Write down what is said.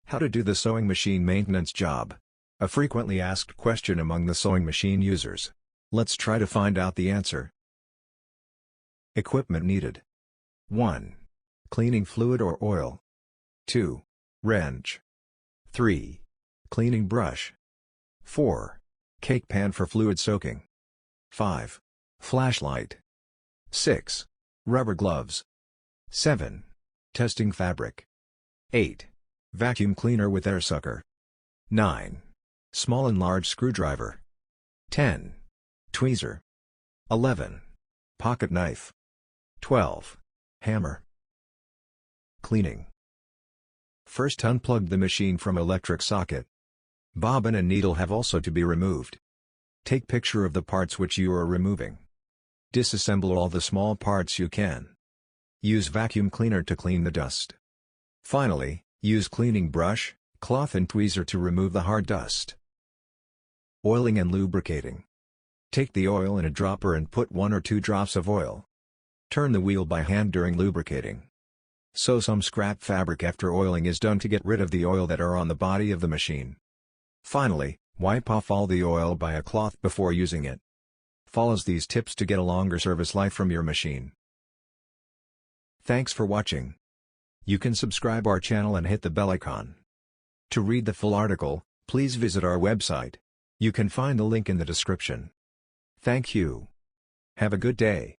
How to do the sewing machine maintenance job. A frequently asked question among the sewing machine users. Let's try to find out the answer. Equipment needed. 1. Cleaning fluid or oil. 2. Wrench. 3. Cleaning brush. 4. Cake pan for fluid soaking. 5. Flashlight. 6. Rubber gloves. 7. Testing fabric. 8. Vacuum cleaner with air sucker. 9. Small and large screwdriver. 10. Tweezer. 11. Pocket knife. 12. Hammer. Cleaning. First, unplug the machine from electric socket. Bobbin and needle have also to be removed. Take picture of the parts which you are removing. Disassemble all the small parts you can. Use vacuum cleaner to clean the dust. Finally, use cleaning brush, cloth and tweezer to remove the hard dust. Oiling and lubricating. Take the oil in a dropper and put 1 or 2 drops of oil. Turn the wheel by hand during lubricating. Sew some scrap fabric after oiling is done to get rid of the oil that are on the body of the machine. Finally, wipe off all the oil by a cloth before using it. Follows these tips to get a longer service life from your machine. Thanks for watching. You can subscribe our channel and hit the bell icon. To read the full article, please visit our website. You can find the link in the description. Thank you. Have a good day.